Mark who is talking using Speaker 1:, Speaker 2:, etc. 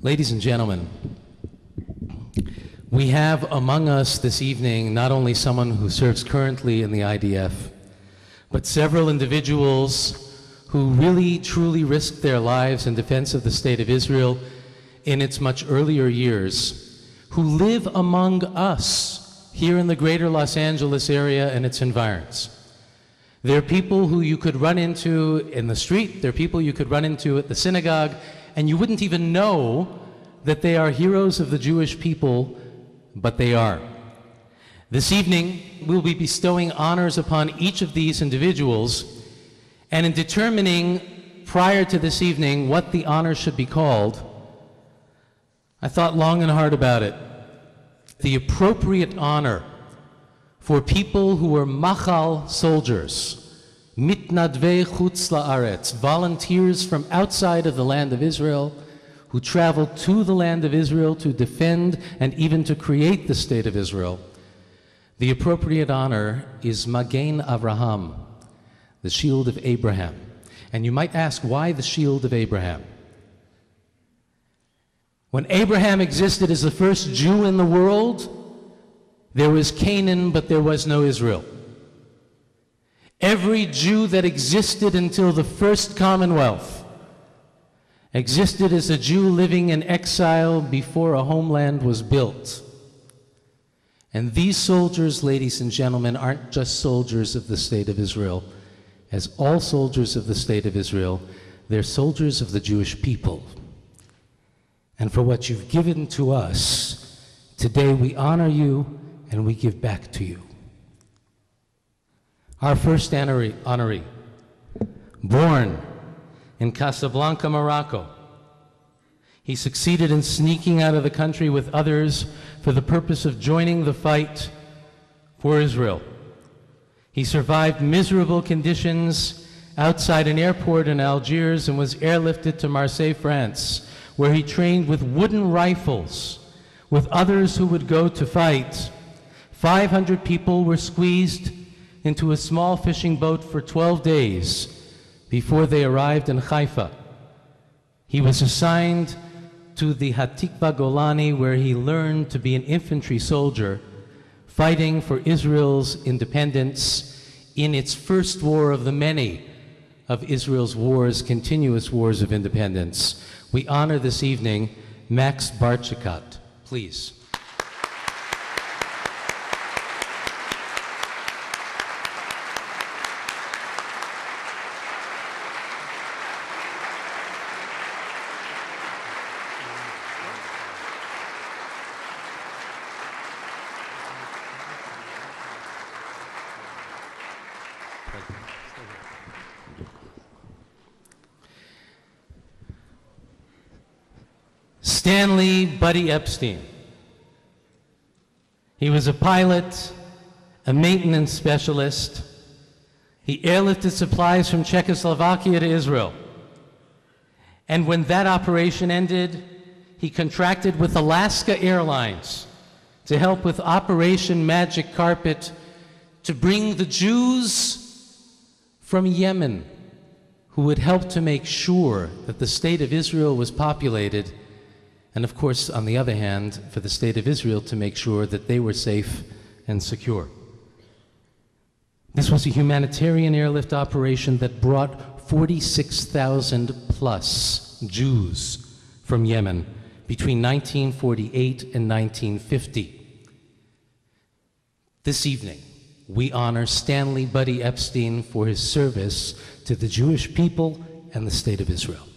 Speaker 1: Ladies and gentlemen, we have among us this evening not only someone who serves currently in the IDF, but several individuals who really truly risked their lives in defense of the State of Israel in its much earlier years, who live among us here in the greater Los Angeles area and its environs. They're people who you could run into in the street, they're people you could run into at the synagogue, and you wouldn't even know that they are heroes of the Jewish people, but they are. This evening, we'll be bestowing honors upon each of these individuals, and in determining prior to this evening what the honor should be called, I thought long and hard about it. The appropriate honor for people who were MaCHaL soldiers, mitnadvei chutz la'aretz, volunteers from outside of the land of Israel, who traveled to the land of Israel to defend and even to create the State of Israel. The appropriate honor is Magen Avraham, the shield of Abraham. And you might ask, why the shield of Abraham? When Abraham existed as the first Jew in the world, there was Canaan, but there was no Israel. Every Jew that existed until the first Commonwealth existed as a Jew living in exile before a homeland was built. And these soldiers, ladies and gentlemen, aren't just soldiers of the State of Israel. As all soldiers of the State of Israel, they're soldiers of the Jewish people. And for what you've given to us, today we honor you and we give back to you. Our first honoree, born in Casablanca, Morocco. He succeeded in sneaking out of the country with others for the purpose of joining the fight for Israel. He survived miserable conditions outside an airport in Algiers and was airlifted to Marseille, France, where he trained with wooden rifles with others who would go to fight. 500 people were squeezed into a small fishing boat for 12 days before they arrived in Haifa. He was assigned to the Hatikva Golani, where he learned to be an infantry soldier fighting for Israel's independence in its first war of the many of Israel's wars, continuous wars of independence. We honor this evening Max Barchikat. Please. Stanley Buddy Epstein. He was a pilot, a maintenance specialist. He airlifted supplies from Czechoslovakia to Israel. And when that operation ended, he contracted with Alaska Airlines to help with Operation Magic Carpet to bring the Jews from Yemen who would help to make sure that the State of Israel was populated, and of course, on the other hand, for the State of Israel to make sure that they were safe and secure. This was a humanitarian airlift operation that brought 46,000 plus Jews from Yemen between 1948 and 1950. This evening, we honor Stanley Buddy Epstein for his service to the Jewish people and the State of Israel.